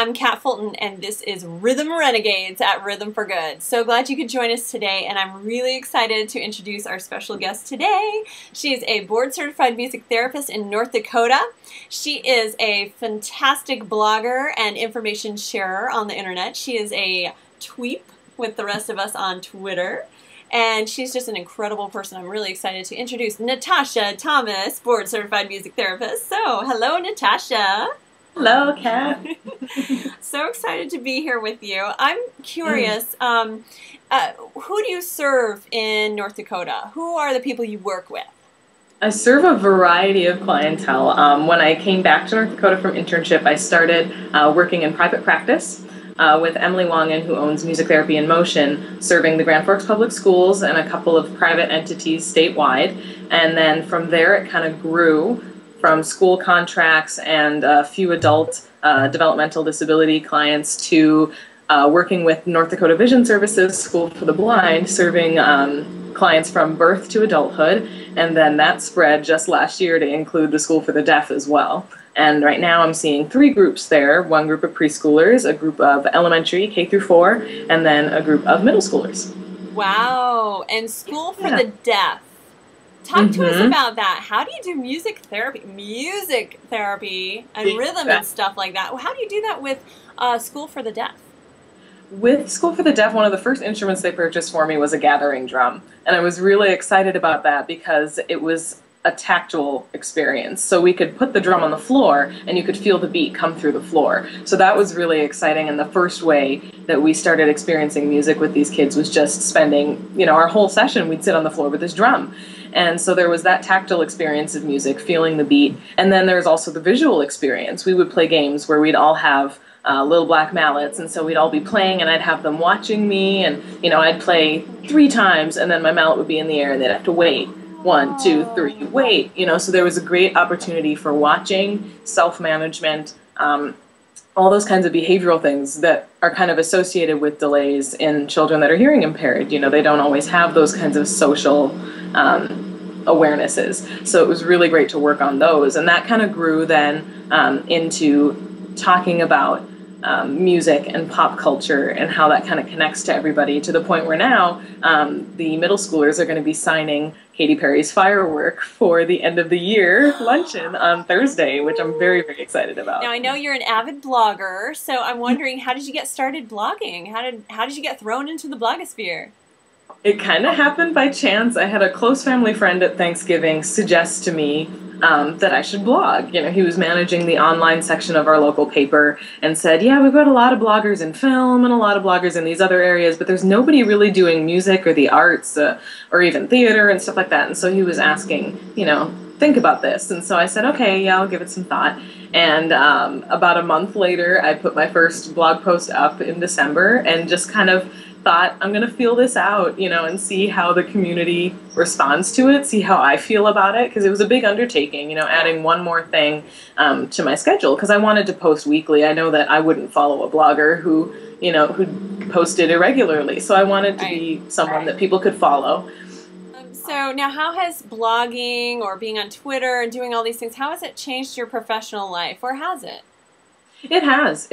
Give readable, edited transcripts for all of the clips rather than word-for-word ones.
I'm Kat Fulton, and this is Rhythm Renegades at Rhythm for Good. So glad you could join us today, and I'm really excited to introduce our special guest today. She is a board-certified music therapist in North Dakota. She is a fantastic blogger and information sharer on the internet. She is a tweep with the rest of us on Twitter. And she's just an incredible person. I'm really excited to introduce Natasha Thomas, board-certified music therapist. So, hello, Natasha. Hello, Kat. So excited to be here with you. I'm curious, who do you serve in North Dakota? Who are the people you work with? I serve a variety of clientele. When I came back to North Dakota from internship, I started working in private practice with Emily Wangen, who owns Music Therapy in Motion, serving the Grand Forks Public Schools and a couple of private entities statewide. And then from there, it kind of grew from school contracts and a few adult developmental disability clients to working with North Dakota Vision Services School for the Blind, serving clients from birth to adulthood. And then that spread just last year to include the School for the Deaf as well. And right now I'm seeing 3 groups there, one group of preschoolers, a group of elementary, K through 4, and then a group of middle schoolers. Wow, and School for the Deaf. Talk to us about that. How do you do music therapy and rhythm and stuff like that? How do you do that with School for the Deaf? With School for the Deaf, one of the first instruments they purchased for me was a gathering drum. And I was really excited about that because it was a tactile experience. So we could put the drum on the floor and you could feel the beat come through the floor. So that was really exciting. And the first way that we started experiencing music with these kids was just spending, our whole session, we'd sit on the floor with this drum. And so there was that tactile experience of music, feeling the beat. And then there's also the visual experience. We would play games where we'd all have little black mallets, and so we'd all be playing, and I'd have them watching me, and I'd play 3 times, and then my mallet would be in the air, and they'd have to wait. 1, 2, 3, wait. So there was a great opportunity for watching, self-management, all those kinds of behavioral things that are kind of associated with delays in children that are hearing impaired. They don't always have those kinds of social awarenesses. So it was really great to work on those, and that kind of grew then into talking about music and pop culture and how that kind of connects to everybody, to the point where now the middle schoolers are going to be signing Katy Perry's Firework for the end of the year luncheon on Thursday, which I'm very, very excited about. Now, I know you're an avid blogger, so I'm wondering, how did you get started blogging? How did you get thrown into the blogosphere? It kind of happened by chance. I had a close family friend at Thanksgiving suggest to me that I should blog. He was managing the online section of our local paper and said, yeah, we've got a lot of bloggers in film and a lot of bloggers in these other areas, but there's nobody really doing music or the arts or even theater and stuff like that. And so he was asking, think about this. And so I said, okay, yeah, I'll give it some thought. And about a month later, I put my first blog post up in December and just kind of thought, I'm going to feel this out, and see how the community responds to it, see how I feel about it, because it was a big undertaking, adding one more thing to my schedule, because I wanted to post weekly. I know that I wouldn't follow a blogger who posted irregularly, so I wanted to be someone that people could follow. So now, how has blogging or being on Twitter and doing all these things, how has it changed your professional life, or has it? It has.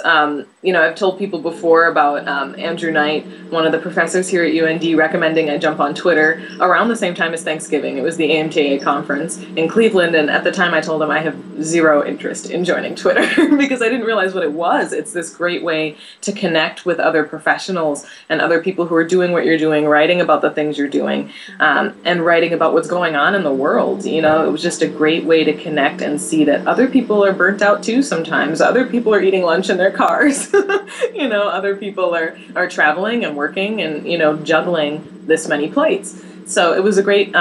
I've told people before about Andrew Knight, one of the professors here at UND, recommending I jump on Twitter around the same time as Thanksgiving. It was the AMTA conference in Cleveland, and at the time I told him I have zero interest in joining Twitter because I didn't realize what it was. It's this great way to connect with other professionals and other people who are doing what you're doing, writing about the things you're doing, and writing about what's going on in the world. It was just a great way to connect and see that other people are burnt out too sometimes. Other people are eating lunch in their cars. Other people are traveling and working and, juggling this many plates. So it was a great,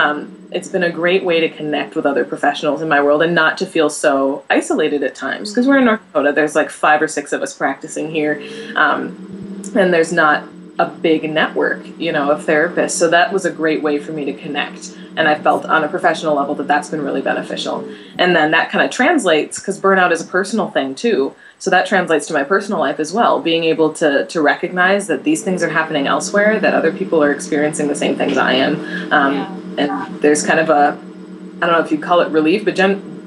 it's been a great way to connect with other professionals in my world and not to feel so isolated at times. Because we're in North Dakota, there's like 5 or 6 of us practicing here. And there's not a big network, of therapists. So that was a great way for me to connect. And I felt on a professional level that that's been really beneficial. And then that kind of translates, because burnout is a personal thing too. So that translates to my personal life as well, being able to recognize that these things are happening elsewhere, that other people are experiencing the same things I am. And there's kind of a, I don't know if you call it relief, but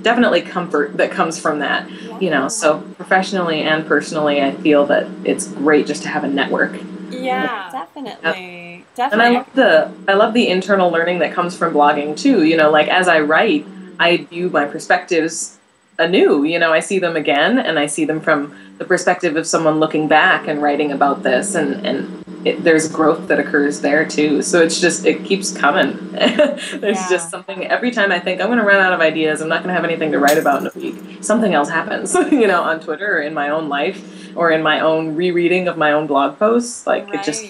definitely comfort that comes from that, you know. So professionally and personally, I feel that it's great just to have a network. Yeah, definitely. And I love the internal learning that comes from blogging too. You know, like as I write, I view my perspectives anew. You know, I see them again, and I see them from the perspective of someone looking back and writing about this, and there's growth that occurs there too. So it's just, it keeps coming. There's just something, every time I think I'm going to run out of ideas, I'm not going to have anything to write about in a week, something else happens, you know, on Twitter or in my own life or in my own rereading of my own blog posts. Like it just,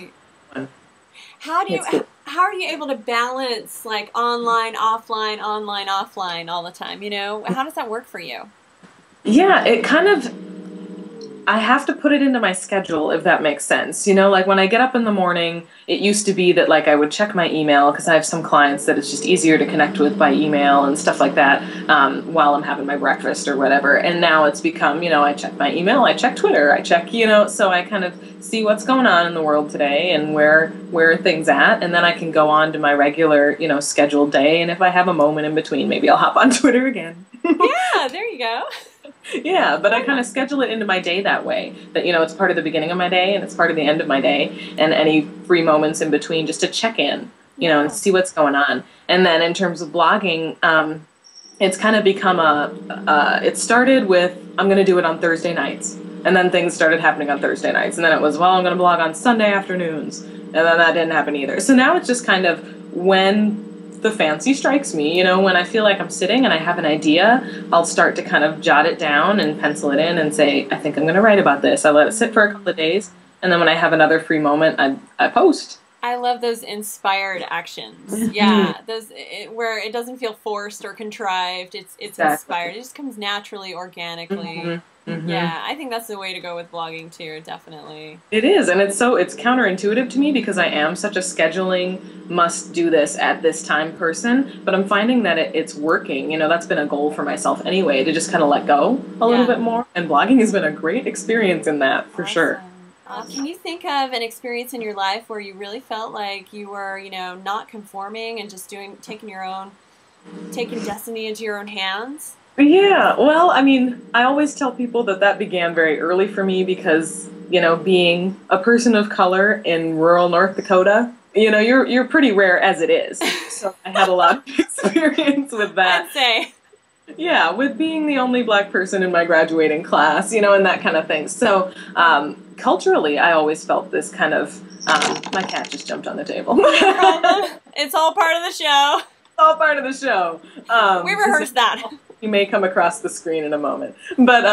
how are you able to balance like online, offline all the time? You know, how does that work for you? Yeah, it kind of, I have to put it into my schedule, if that makes sense. You know, like when I get up in the morning, it used to be that like I would check my email because I have some clients that it's just easier to connect with by email and stuff like that while I'm having my breakfast or whatever. And now it's become, you know, I check my email, I check Twitter, I check, you know, so I kind of see what's going on in the world today and where are things at. And then I can go on to my regular, you know, scheduled day. And if I have a moment in between, maybe I'll hop on Twitter again. Yeah, there you go. Yeah, but I kind of schedule it into my day that way, that, you know, it's part of the beginning of my day and it's part of the end of my day, and any free moments in between just to check in, you know, and see what's going on. And then in terms of blogging, it's kind of become it started with, I'm going to do it on Thursday nights. And then things started happening on Thursday nights. And then it was, well, I'm going to blog on Sunday afternoons. And then that didn't happen either. So now it's just kind of when the fancy strikes me, you know, when I feel like I'm sitting and I have an idea, I'll start to kind of jot it down and pencil it in and say, I think I'm going to write about this. I let it sit for a couple of days. And then when I have another free moment, I post. I love those inspired actions. Yeah, those where it doesn't feel forced or contrived. It's inspired. It just comes naturally, organically. Yeah, I think that's the way to go with blogging too, definitely. It is, and it's counterintuitive to me because I am such a scheduling must do this at this time person, but I'm finding that it's working. You know, that's been a goal for myself anyway, to just kind of let go a little bit more, and blogging has been a great experience in that, for sure. Can you think of an experience in your life where you really felt like you were, you know, not conforming and just taking destiny into your own hands? Yeah, well, I mean, I always tell people that began very early for me because, you know, being a person of color in rural North Dakota, you know, you're pretty rare as it is. So I had a lot of experience with that. I'd say. Yeah, with being the only black person in my graduating class, you know, and that kind of thing. So culturally, I always felt this kind of, my cat just jumped on the table. No problem. It's all part of the show. All part of the show. We rehearsed that. You may come across the screen in a moment. But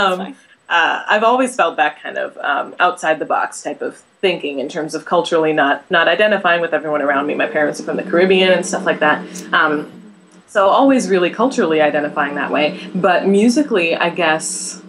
I've always felt that kind of outside the box type of thinking in terms of culturally not identifying with everyone around me. My parents are from the Caribbean and stuff like that. So always really culturally identifying that way. But musically, I guess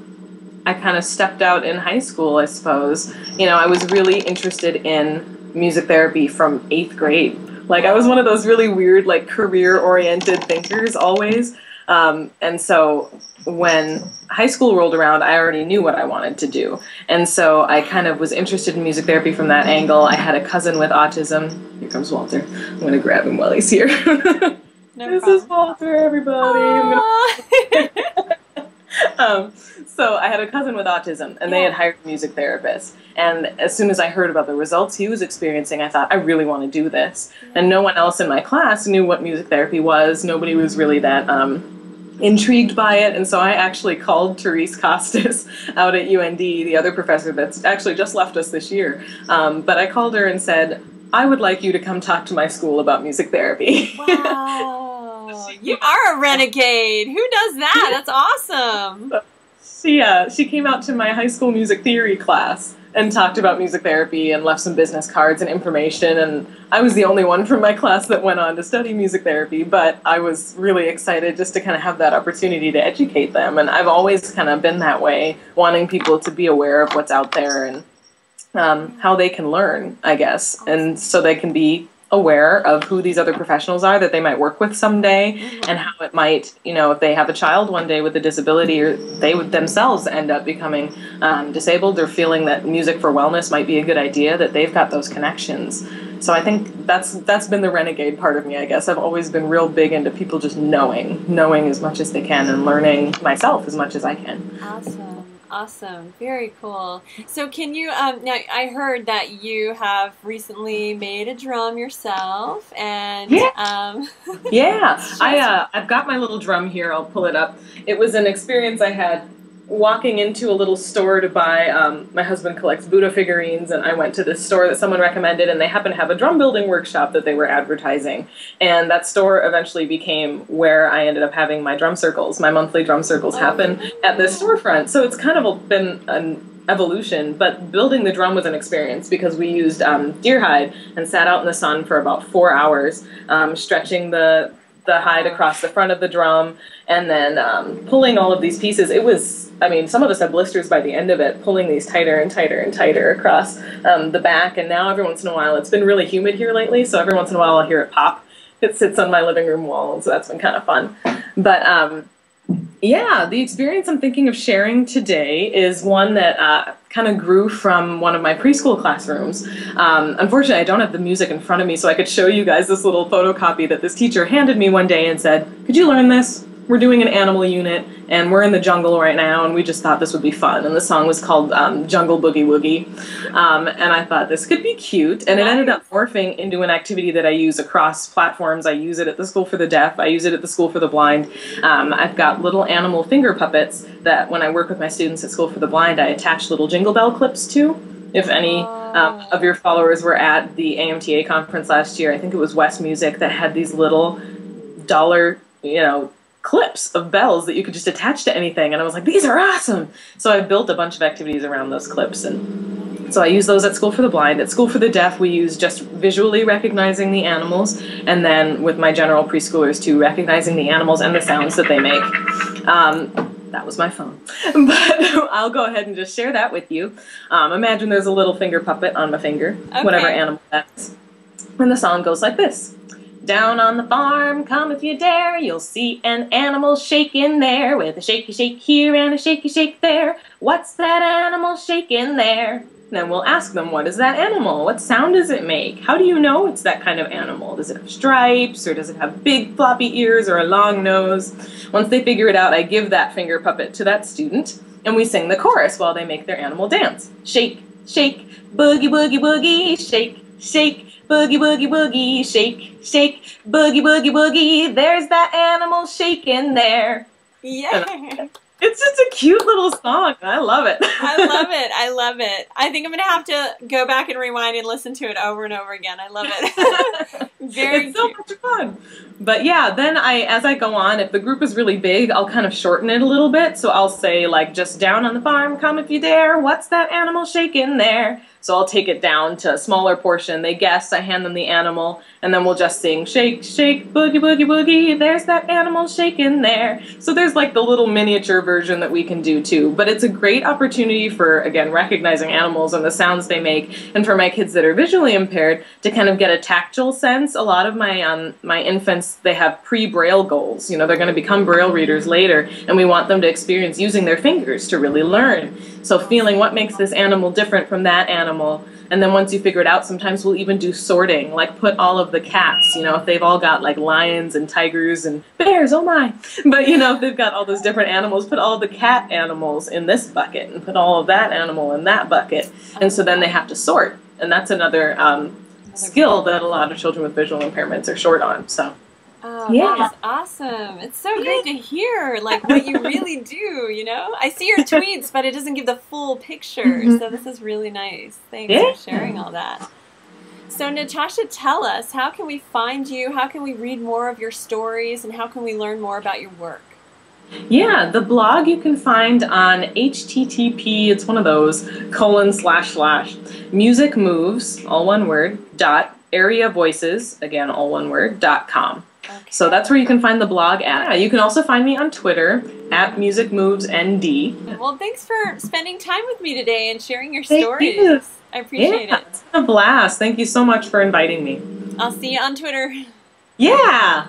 I kind of stepped out in high school, I suppose. You know, I was really interested in music therapy from 8th grade. Like, I was one of those really weird, like, career-oriented thinkers always. And so when high school rolled around, I already knew what I wanted to do. And so I kind of was interested in music therapy from that angle. I had a cousin with autism. Here comes Walter. I'm going to grab him while he's here. This is Walter, everybody. So I had a cousin with autism, and they had hired a music therapist. And as soon as I heard about the results he was experiencing, I thought, I really want to do this. And no one else in my class knew what music therapy was. Nobody was really that intrigued by it. And so I actually called Therese Costas out at UND, the other professor that's actually just left us this year. But I called her and said, I would like you to come talk to my school about music therapy. Wow. You are a renegade. Who does that? That's awesome. She came out to my high school music theory class and talked about music therapy and left some business cards and information. And I was the only one from my class that went on to study music therapy, but I was really excited just to kind of have that opportunity to educate them. And I've always kind of been that way, wanting people to be aware of what's out there and how they can learn, I guess, and so they can be aware of who these other professionals are that they might work with someday, and how it might, you know, if they have a child one day with a disability, or they would themselves end up becoming disabled, or feeling that music for wellness might be a good idea, that they've got those connections. So I think that's been the renegade part of me, I guess. I've always been real big into people just knowing as much as they can and learning myself as much as I can. Awesome. Awesome. Very cool. So can you, now I heard that you have recently made a drum yourself and, yeah. Yeah, I've got my little drum here. I'll pull it up. It was an experience I had walking into a little store to buy, my husband collects Buddha figurines, and I went to this store that someone recommended, and they happened to have a drum building workshop that they were advertising. And that store eventually became where I ended up having my drum circles. My monthly drum circles happen at this storefront. So it's kind of been an evolution, but building the drum was an experience because we used deer hide and sat out in the sun for about 4 hours, stretching the hide across the front of the drum, and then pulling all of these pieces. It was, I mean, some of us had blisters by the end of it, pulling these tighter and tighter and tighter across the back, and now every once in a while, it's been really humid here lately, so every once in a while I'll hear it pop. It sits on my living room wall, and so that's been kind of fun. But yeah, the experience I'm thinking of sharing today is one that kind of grew from one of my preschool classrooms. Unfortunately, I don't have the music in front of me, so I could show you guys this little photocopy that this teacher handed me one day and said, "Could you learn this? We're doing an animal unit, and we're in the jungle right now, and we just thought this would be fun." And the song was called Jungle Boogie Woogie. And I thought this could be cute, and it ended up morphing into an activity that I use across platforms. I use it at the School for the Deaf. I use it at the School for the Blind. I've got little animal finger puppets that when I work with my students at School for the Blind, I attach little jingle bell clips to. If any of your followers were at the AMTA conference last year, I think it was West Music, that had these little dollar, clips of bells that you could just attach to anything, and I was like, these are awesome! So I built a bunch of activities around those clips, and so I use those at School for the Blind. At School for the Deaf, we use just visually recognizing the animals, and then with my general preschoolers too, recognizing the animals and the sounds that they make. That was my phone, but I'll go ahead and just share that with you. Imagine there's a little finger puppet on my finger, whatever animal that's, and the song goes like this. Down on the farm, come if you dare, you'll see an animal shaking there, with a shaky shake here and a shaky shake there. What's that animal shaking there? Then we'll ask them, what is that animal? What sound does it make? How do you know it's that kind of animal? Does it have stripes, or does it have big floppy ears or a long nose? Once they figure it out, I give that finger puppet to that student, and we sing the chorus while they make their animal dance. Shake, shake, boogie, boogie, boogie, shake, shake, boogie, boogie, boogie, shake, shake, boogie, boogie, boogie, there's that animal shaking there. Yeah. It's just a cute little song. I love it. I love it. I love it. I think I'm going to have to go back and rewind and listen to it over and over again. I love it. Very It's so much fun. But yeah, then as I go on, if the group is really big, I'll kind of shorten it a little bit. So I'll say, like, just down on the farm, come if you dare, what's that animal shaking there? So I'll take it down to a smaller portion. They guess, I hand them the animal, and then we'll just sing, shake, shake, boogie, boogie, boogie, there's that animal shaking there. So there's like the little miniature version that we can do too. But it's a great opportunity for, again, recognizing animals and the sounds they make, and for my kids that are visually impaired to kind of get a tactile sense. A lot of my my infants, they have pre-Braille goals. They're going to become Braille readers later, and we want them to experience using their fingers to really learn. So feeling what makes this animal different from that animal, and then once you figure it out, sometimes we'll even do sorting, like put all of the cats, if they've all got like lions and tigers and bears, oh my, but if they've got all those different animals, put all the cat animals in this bucket and put all of that animal in that bucket, and so then they have to sort, and that's another skill that a lot of children with visual impairments are short on, so. Oh, yeah. That's awesome. It's so great to hear, like, what you really do, I see your tweets, but it doesn't give the full picture, so this is really nice. Thanks for sharing all that. So, Natasha, tell us, how can we find you, how can we read more of your stories, and how can we learn more about your work? Yeah, the blog you can find on http, it's one of those, / music moves, all one word, .areavoices, again, all one word, .com. Okay. So that's where you can find the blog at. You can also find me on Twitter at musicmovesnd. Well, thanks for spending time with me today and sharing your stories. I appreciate it. It's been a blast. Thank you so much for inviting me. I'll see you on Twitter. Yeah!